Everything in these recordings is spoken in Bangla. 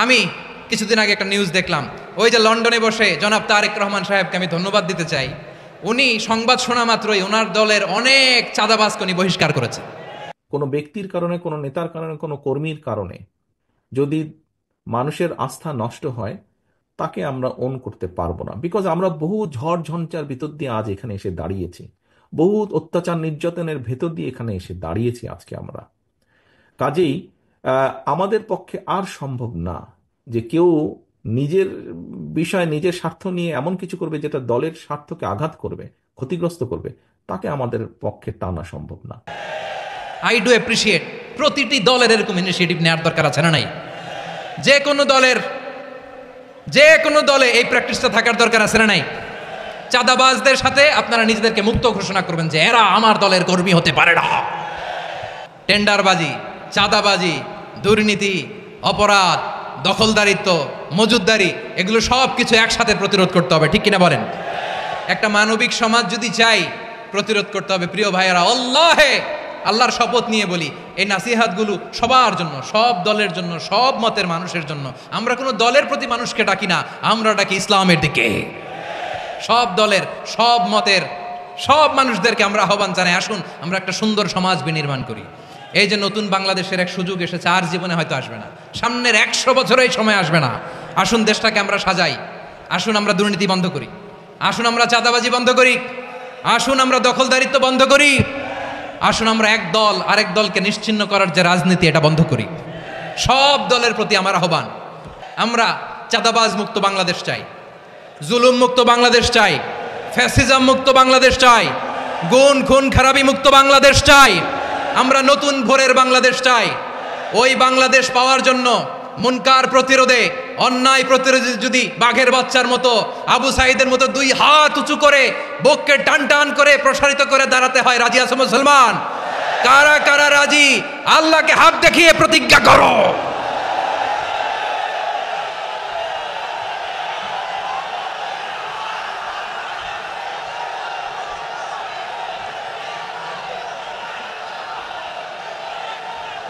আমি কিছুদিন আগে একটা নিউজ দেখলাম, ওই যে লন্ডনে বসে জনাব তারেক রহমান সাহেবকে আমি ধন্যবাদ দিতে চাই। উনি সংবাদ শোনা মাত্রই ওনার দলের অনেক চাঁদাবাজকে উনি বহিষ্কার করেছে। কোনো ব্যক্তির কারণে, কোনো নেতার কারণে, কোনো কর্মীর কারণে যদি মানুষের আস্থা নষ্ট হয়, তাকে আমরা ওন করতে পারবো না। বিকজ আমরা বহু ঝড় ঝঞ্ঝার ভিতর দিয়ে আজ এখানে এসে দাঁড়িয়েছি, বহু অত্যাচার নির্যাতনের ভেতর দিয়ে এখানে এসে দাঁড়িয়েছি আজকে আমরা। কাজেই আমাদের পক্ষে আর সম্ভব না যে কেউ নিজের বিষয়, নিজের স্বার্থ নিয়ে এমন কিছু করবে যেটা দলের স্বার্থকে আঘাত করবে, ক্ষতিগ্রস্ত করবে। তাকে আমাদের পক্ষে টানা সম্ভব না। আই ডু অ্যাপ্রিসিয়েট প্রতিটি দলের এরকম ইনিশিয়েটিভ নেওয়ার দরকার আছে না নাই? যে কোনো দলে এই প্র্যাকটিসটা থাকার দরকার আছে না নাই? চাঁদাবাজদের সাথে আপনারা নিজেদেরকে মুক্ত ঘোষণা করবেন যে এরা আমার দলের কর্মী হতে পারে না। টেন্ডারবাজি, চাঁদাবাজি, দুর্নীতি, অপরাধ, দখলদারিত্ব, মজুদদারি, এগুলো সব কিছু একসাথে প্রতিরোধ করতে হবে, ঠিক কিনা বলেন? একটা মানবিক সমাজ যদি চাই, প্রতিরোধ করতে হবে। প্রিয় ভাইয়েরা, আল্লাহর শপথ নিয়ে বলি, এই নাসিহাতগুলো সবার জন্য, সব দলের জন্য, সব মতের মানুষের জন্য। আমরা কোনো দলের প্রতি মানুষকে ডাকি না, আমরা ডাকি ইসলামের দিকে। সব দলের, সব মতের, সব মানুষদেরকে আমরা আহ্বান জানাই, আসুন আমরা একটা সুন্দর সমাজ বিনির্মাণ করি। এই যে নতুন বাংলাদেশের এক সুযোগ এসেছে, আর জীবনে হয়তো আসবে না, সামনের 100 বছরে এই সময় আসবে না। আসুন দেশটাকে আমরা সাজাই, আসুন আমরা দুর্নীতি বন্ধ করি, আসুন আমরা চাঁদাবাজি বন্ধ করি, আসুন আমরা দখলদারিত্ব বন্ধ করি, আসুন আমরা এক দল আরেক দলকে নিশ্চিহ্ন করার যে রাজনীতি, এটা বন্ধ করি। সব দলের প্রতি আমার আহ্বান, আমরা চাঁদাবাজ মুক্ত বাংলাদেশ চাই, জুলুম মুক্ত বাংলাদেশ চাই, ফ্যাসিজম মুক্ত বাংলাদেশ চাই, গুণ খুন খারাপি মুক্ত বাংলাদেশ চাই। আমরা নতুন ভোরের বাংলাদেশ চাই। ওই বাংলাদেশ পাওয়ার জন্য মুনকার প্রতিরোধে, অন্যায় প্রতিরোধে যদি বাঘের বাচ্চার মতো, আবু সাঈদের মতো 2 হাত উঁচু করে, বুককে টান টান করে প্রসারিত করে দাঁড়াতে হয়, রাজি আছো মুসলমান? কারা কারা রাজি? আল্লাহকে হাত দেখিয়ে প্রতিজ্ঞা করো।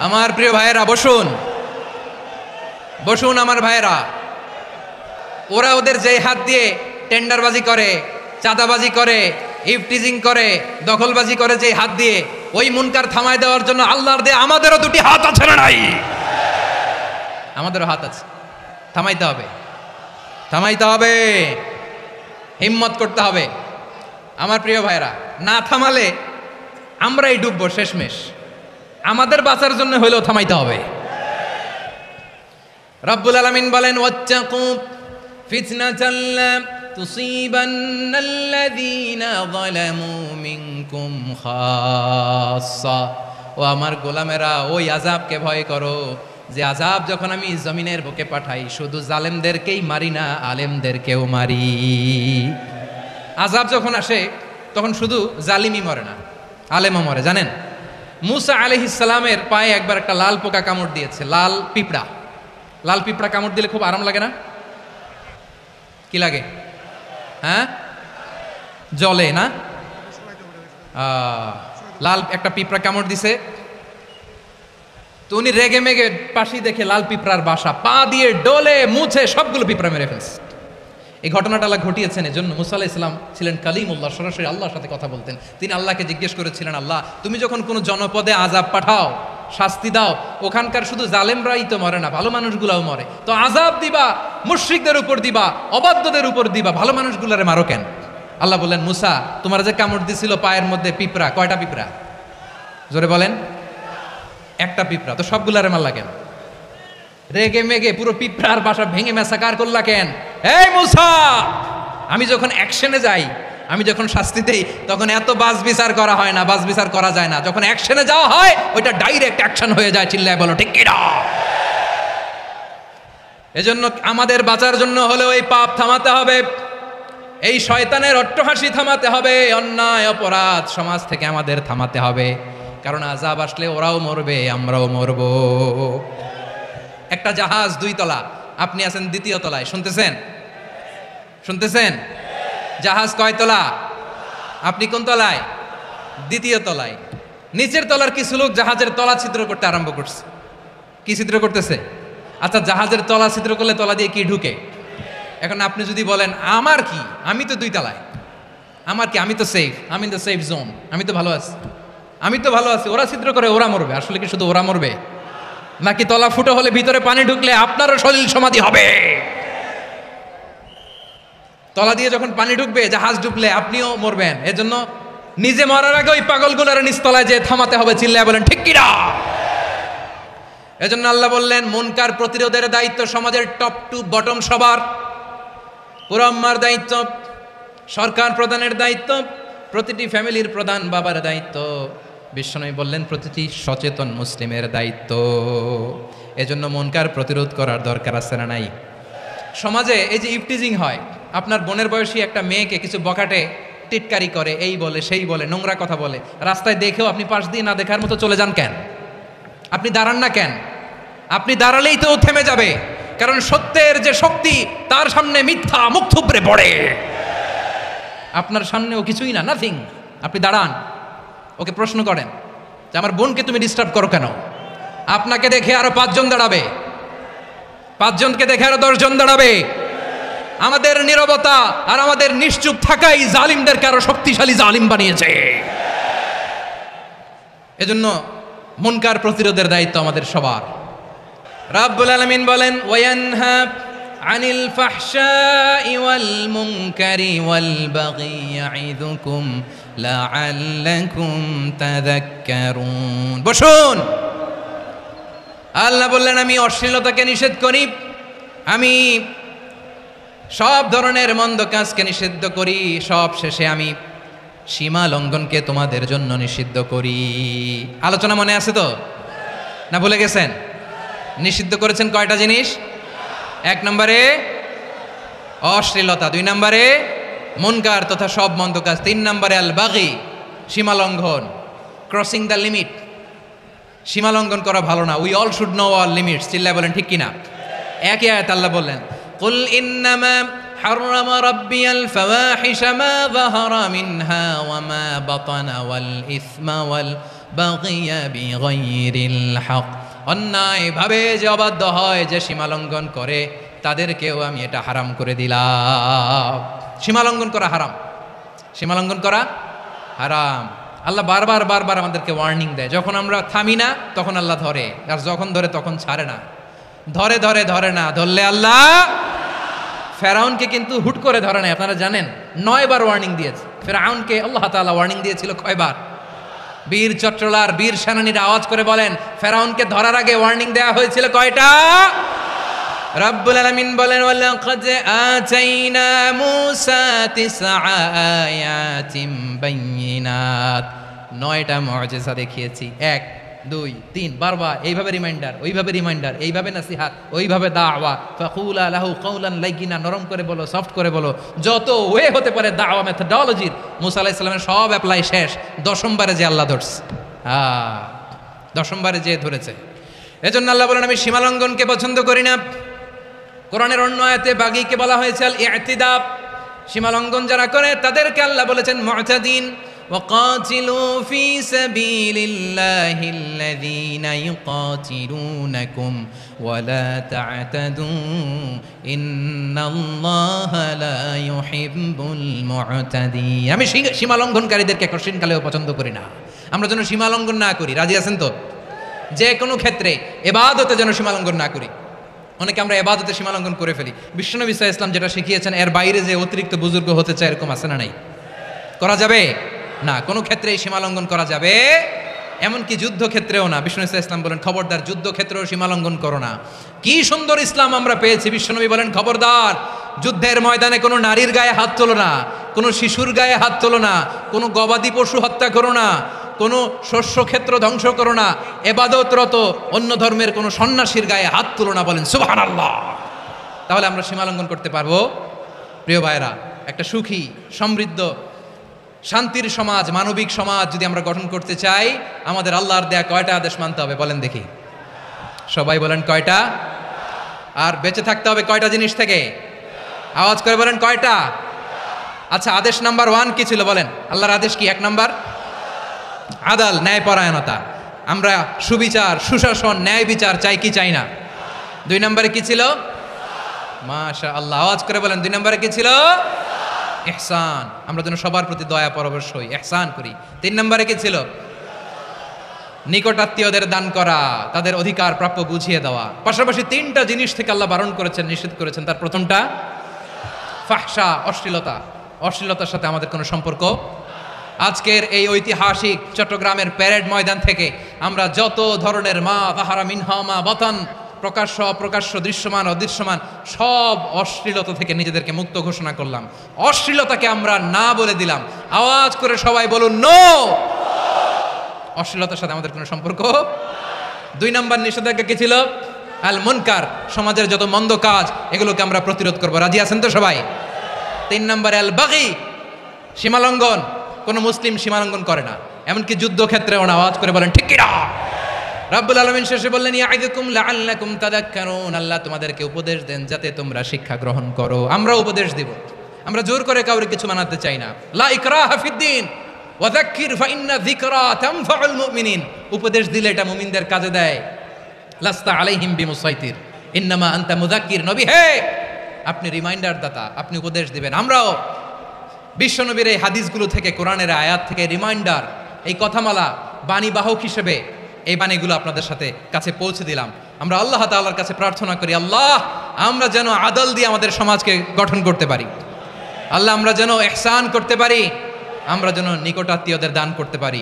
আমার প্রিয় ভাইয়েরা, বসুন বসুন আমার ভাইয়েরা। ওরা ওদের যে হাত দিয়ে টেন্ডারবাজি করে, চাঁদাবাজি করে, ইফটিজিং করে, দখলবাজি করে, যে হাত দিয়ে, ওই মুনকার থামায় দেওয়ার জন্য আল্লাহর দেয়া আমাদেরও 2টি হাত আছে না নাই? আমাদেরও হাত আছে, থামাইতে হবে, থামাইতে হবে, হিম্মত করতে হবে। আমার প্রিয় ভাইয়েরা, না থামালে আমরাই ডুববো শেষমেশ। আমাদের বাঁচার জন্য হইলেও থামাইতে হবে। রব্বুল আলামিন বলেন, ওয়াত্তাকু ফিতনাতাল লা তুসিবান্নাল্লাযীনা যালামু মিনকুম খাসসা। ও আমার গোলামেরা, ওই আযাবকে ভয় করো যে আযাব যখন আমি জমিনের বুকে পাঠাই, শুধু জালেমদেরকেই মারি না, আলেমদেরকেও মারি। আযাব যখন আসে তখন শুধু জালিমই মরে না, আলেমও মরে। জানেন, মুসা আলাইহিস সালামের পায়ে একবার একটা লাল পোকা কামড় দিয়েছে, লাল পিঁপড়া। লাল পিঁপড়া কামড় দিলে খুব আরাম লাগে না? কি লাগে? হ্যাঁ, জলে না? লাল একটা পিঁপড়া কামড় দিছে, তো উনি রেগে মেগে পাশি দেখে লাল পিঁপড়ার বাসা, পা দিয়ে ডলে মুছে সবগুলো পিঁপড়া মেরে ফেলছে। এই ঘটনাটা আল্লাহ ঘটিয়েছেন, এজন্য মুসা আলাইহিস সালাম ছিলেন কালিমুল্লাহ, সরাসরি আল্লাহর সাথে কথা বলতেন। তিনি আল্লাহকে জিজ্ঞেস করেছিলেন, আল্লাহ তুমি যখন কোনো জনপদে আযাব পাঠাও, শাস্তি দাও, ওখানকার শুধু জালেমরাই তো মরে না, ভালো মানুষগুলাও মরে, তো আযাব দিবা মুশরিকদের উপর দিবা, অবাধ্যদের উপর দিবা, ভালো মানুষগুলারে মারো কেন? আল্লাহ বললেন, মুসা তোমার যে কামড় দিছিল পায়ের মধ্যে পিঁপড়া, কয়টা পিঁপড়া? জোরে বলেন। একটা পিঁপড়া, তো সবগুলারে মারলা কেন? রেগে মেগে পুরো পিঁপড়ার বাসা ভেঙে মেসাকার করলা কেন? এই মুসা, আমি যখন অ্যাকশনে যাই, আমি যখন শাস্তি দেই, তখন এত বাস বিচার করা হয় না, বাস বিচার করা যায় না। যখন অ্যাকশনে যাওয়া হয়, ওইটা ডাইরেক্ট অ্যাকশন হয়ে যায়। চিল্লায় বলো ঠিক কিনা? এজন্য আমাদের বাঁচার জন্য হলেও এই পাপ থামাতে হবে, এই শয়তানের অট্টহাসি থামাতে হবে, অন্যায় অপরাধ সমাজ থেকে আমাদের থামাতে হবে। কারণ আযাব আসলে ওরাও মরবে, আমরাও মরবো। একটা জাহাজ 2 তলা, আপনি আছেন 2য় তলায়, শুনতেছেন? শুনতেছেন? জাহাজ কয় তলা? আপনি কোন তলায়? 2য় তলায়। নিচের তলার কিছু লোক জাহাজের তলা ছিদ্র করতে আরম্ভ করছে। কি ছিদ্র করতেছে? আচ্ছা, জাহাজের তলা ছিদ্র করলে তলা দিয়ে কি ঢুকে? এখন আপনি যদি বলেন আমার কি, আমি তো 2 তলায়, আমার কি, আমি তো সেফ, আমি ইন দ্য সেফ জোন, আমি তো ভালো আছি, আমি তো ভালো আছি, ওরা ছিদ্র করে ওরা মরবে। আসলে কি শুধু ওরা মরবে, নাকি তলা ফুটো হলে ভিতরে পানি ঢুকলে আপনারও সলিল সমাধি হবে? তলা দিয়ে যখন পানি ঢুকবে, জাহাজ ঢুকলে আপনিও মরবেন। এজন্য নিজে মরার আগে ওই পাগলগুলোর নিচতলায় যে থামাতে হবে, চিল্লায় বলেন ঠিক কিনা? এজন্য আল্লাহ বললেন মুনকার প্রতিরোধের দায়িত্ব সমাজের টপ টু বটম সবার, পুরো আম্মার দায়িত্ব, সরকার প্রধানের দায়িত্ব, প্রতিটি ফ্যামিলির প্রধান বাবার দায়িত্ব, বিশ্বনবী বললেন প্রতিটি সচেতন মুসলিমের দায়িত্ব। এজন্য মুনকার প্রতিরোধ করার দরকার আছে না নাই? সমাজে এই যে ইফটিজিং হয়, আপনার বোনের বয়সী একটা মেয়েকে কিছু বকাটে টিটকারি করে, এই বলে সেই বলে, নোংরা কথা বলে, রাস্তায় দেখেও আপনি পাশ দিয়ে না দেখার মতো চলে যান কেন? আপনি দাঁড়ান না কেন? আপনি দাঁড়ালেই তো থেমে যাবে, কারণ সত্যের যে শক্তি তার সামনে মিথ্যা মুখ থুবড়ে পড়ে। আপনার সামনে ও কিছুই না, নাথিং। আপনি দাঁড়ান, ওকে প্রশ্ন করেন যে আমার বোনকে তুমি ডিস্টার্ব করো কেন? আপনাকে দেখে আরো 5 জন দাঁড়াবে, 5 জনকে দেখে আরো 10 জন দাঁড়াবে। আমাদের নীরবতা আর আমাদের নিশ্চুপ থাকাই জালিমদেরকে আরো শক্তিশালী জালিম বানিয়েছে। এজন্য মুনকার প্রতিরোধের দায়িত্ব আমাদের সবার। রাব্বুল আলামিন বলেন ওয়ায়ানহা আনিল ফাহশাই ওয়াল মুনকারি ওয়াল বাগি ইয়াইদুকুম লাআল্লাকুম তাযাক্কারুন। বসুন। আল্লাহ বললেন আমি অশ্লীলতাকে নিষেধ করি, আমি সব ধরনের মন্দ কাজকে নিষিদ্ধ করি, সব শেষে আমি সীমা লঙ্ঘনকে তোমাদের জন্য নিষিদ্ধ করি। আলোচনা মনে আছে তো, না ভুলে গেছেন? নিষিদ্ধ করেছেন কয়টা জিনিস? 1 নম্বরে অশ্লীলতা, 2 নম্বরে মুনকার তথা সব মন্দ কাজ, 3 নম্বরে আল বাগি সীমা লঙ্ঘন, ক্রসিং দ্য লিমিট। সীমা লঙ্ঘন করা ভালো না। We all should know our limits. চিল্লায় বলেন ঠিক কিনা? একই আয়াত আল্লাহ বললেন কুল ইন্নামা হাররামা রাব্বিয়াল ফাওয়াহিশা মা যাহারা মিনহা ওয়া মা বাতানা ওয়াল ইসমা ওয়াল বাগিয়া বিগাইরিল হক। অন্যায়ভাবে যে অবাধ্য হয়, যে সীমা লঙ্ঘন করে, তাদেরকেও আমি এটা হারাম করে দিলাম। সীমা লঙ্ঘন করা হারাম, সীমা লঙ্ঘন করা হারাম। আল্লাহ বারবার বারবার আমাদেরকে ওয়ার্নিং দেয়। যখন আমরা থামি না তখন আল্লাহ ধরে, আর যখন ধরে তখন ছাড়ে না। ধরে ধরে ধরে না, ধরলে আল্লাহ। ফেরাউনকে কিন্তু হুট করে ধরে নাই, আপনারা জানেন 9 বার ওয়ার্নিং দিয়েছে। ফেরাউনকে আল্লাহ তাআলা ওয়ার্নিং দিয়েছিল কয়বার? বীর চট্টলার বীর সেনানীরা আওয়াজ করে বলেন ফেরাউনকে ধরার আগে ওয়ার্নিং দেওয়া হয়েছিল কয়টা? রব্বুল আলামিন বলেন ওয়ালাকাদ আতাইনা মূসা 9 আয়াতিন বাইয়িনাত, 9টা মুআজিজা দেখিয়েছি। 1 2 3 বারবার এইভাবে রিমাইন্ডার, ওইভাবে রিমাইন্ডার, এইভাবে নসিহাত, ওইভাবে দাওয়া। ফাকুলা লাহু কাওলান লাইয়িনা, নরম করে বলো, সফট করে বলো, যত ওয়ে হতে পারে দাওয়া মেথডোলজির। মূসা আলাইহিস সালামের সব অ্যাপ্লাই শেষ, 10ম বারে যে আল্লাহ ধরছে। 10ম বারে যে ধরেছে। এজন্য আল্লাহ বলেন আমি সীমালঙ্ঘনকে পছন্দ করি না। কোরআনের অন্য আয়াতে বাগীকে বলা হয়েছে আল ইতিদা, সীমালঙ্ঘন যারা করে তাদেরকে আল্লাহ বলেছেন মুতাদিন। وقاتلوا في سبيل الله الذين يقاتلونكم ولا تعتدوا إن الله لا يحب المعتدين। আমি সীমা লঙ্ঘনকারীদেরকে কোশ্চিনকালেও পছন্দ করি না। আমরা যেন সীমা লঙ্ঘন না করি, রাজি আছেন তো? যে কোনো ক্ষেত্রে ইবাদতে যেন সীমা লঙ্ঘন না করি। অনেকে আমরা ইবাদতে সীমা লঙ্ঘন করে ফেলি। বিশ্বনবী সাল্লাল্লাহু আলাইহি ওয়াসাল্লাম যেটা শিখিয়েছেন এর বাইরে যে অতিরিক্ত বুজুর্গ হতে চায়, এরকম আছে না নাই? করা যাবে না, কোনো ক্ষেত্রেই সীমালঙ্ঘন করা যাবে, এমনকি যুদ্ধক্ষেত্রেও না। বিষ্ণু ইসলাম বলেন খবরদার যুদ্ধক্ষেত্রেও সীমালঙ্ঘন করো না। কি সুন্দর ইসলাম আমরা পেয়েছি। বিশ্বনবী বলেন খবরদার যুদ্ধের ময়দানে কোনো নারীর গায়ে হাত তোলো না, কোনো শিশুর গায়ে হাত তোলো না, কোনো গবাদি পশু হত্যা করো না, কোনো শস্যক্ষেত্র ধ্বংস করো না, ইবাদতরত অন্য ধর্মের কোনো সন্ন্যাসীর গায়ে হাত তোলো না। বলেন সুবহানাল্লাহ। তাহলে আমরা সীমালঙ্ঘন করতে পারবো? প্রিয় ভাইরা, একটা সুখী সমৃদ্ধ শান্তির সমাজ, মানবিক সমাজ যদি আমরা গঠন করতে চাই, আমাদের আল্লাহর দেয়া কয়টা আদেশ মানতে হবে বলেন দেখি? সবাই বলেন কয়টা? আর বেঁচে থাকতে হবে কয়টা জিনিস থেকে? আওয়াজ করে বলেন কয়টা? আচ্ছা, আদেশ নাম্বার 1 কি ছিল বলেন? আল্লাহর আদেশ কি? 1 নাম্বার আদাল, ন্যায়পরায়ণতা। আমরা সুবিচার, সুশাসন, ন্যায় বিচার চাই কি চাই না? দুই নম্বরে কি ছিল? মাশাআল্লাহ, আওয়াজ করে বলেন, দুই নম্বরে কি ছিল? ইহসান। আমরা যেন সবার প্রতি দয়া পরবশ হই, ইহসান করি। তিন নম্বরে কি ছিল? নিকটাত্মীয়দের দান করা, তাদের অধিকার প্রাপ্য বুঝিয়ে দেওয়া। পাশাপাশি তিনটা জিনিস থেকে আল্লাহ বারণ করেছেন, নিষেধ করেছেন। তার প্রথমটা ফাহশা, অশ্লীলতা। অশ্লীলতার সাথে আমাদের কোনো সম্পর্ক। আজকের এই ঐতিহাসিক চট্টগ্রামের প্যারেড ময়দান থেকে আমরা যত ধরনের মা তাহারা মিনহা মা বাতান, প্রকাশ্য অপ্রকাশ্য, দৃশ্যমান অদৃশ্যমান, সব অশ্লীলতা থেকে নিজেদেরকে মুক্ত ঘোষণা করলাম। অশ্লীলতাকে আমরা না বলে দিলাম। আওয়াজ করে সবাই বলুন, নো। অশ্লীলতার সাথে আমাদের কোনো সম্পর্ক। দুই নম্বর নিষেধাজ্ঞা কি ছিল? আল মুনকার, সমাজের যত মন্দ কাজ এগুলোকে আমরা প্রতিরোধ করবো। রাজি আছেন তো সবাই? তিন নম্বরে আল বাগি, সীমালঙ্ঘন। কোন মুসলিম সীমালঙ্ঘন করে না, এমনকি যুদ্ধক্ষেত্রে ওনা। আওয়াজ করে বলেন ঠিক কিনা? রাব্বুল আলামিন শেষে বললেন, ইয়াইদুকুম লাআল্লাকুম তাযাক্কারুন। আল্লাহ তোমাদেরকে উপদেশ দেন যাতে তোমরা শিক্ষা গ্রহণ করো। আমরা উপদেশ দিব, আমরা জোর করে কাউকে কিছু মানাতে চাই না। লা ইকরাহা ফিদ্দিন ওয়া যাক্কির ফাইন্না যিকরা তানফাউল মুমিনিন। উপদেশ দিলে এটা মুমিনদের কাজে দেয়। লাস্তা আলাইহিম বিমুসাইতির ইন্নামা আনতা মুযাক্কির। নবী হে, আপনি রিমাইন্ডার দাতা, আপনি উপদেশ দিবেন। আমরাও বিশ্বনবীর এই হাদিসগুলো থেকে, কোরআনের আয়াত থেকে রিমাইন্ডার, এই কথামালা, বাণী বাহক হিসেবে এই বাণীগুলো আপনাদের সাথে কাছে পৌঁছে দিলাম। আমরা আল্লাহ তাআলার কাছে প্রার্থনা করি, আল্লাহ আমরা যেন আদল দিয়ে আমাদের সমাজকে গঠন করতে পারি। আল্লাহ আমরা যেন ইহসান করতে পারি, আমরা যেন নিকটাত্মীয়দের দান করতে পারি।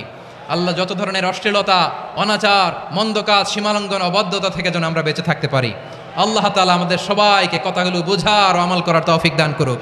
আল্লাহ যত ধরনের অশ্লীলতা, অনাচার, মন্দ কাজ, সীমালঙ্ঘন, অবাধ্যতা থেকে যেন আমরা বেঁচে থাকতে পারি। আল্লাহ তাআলা আমাদের সবাইকে কথাগুলো বোঝার ও আমল করার তৌফিক দান করুক।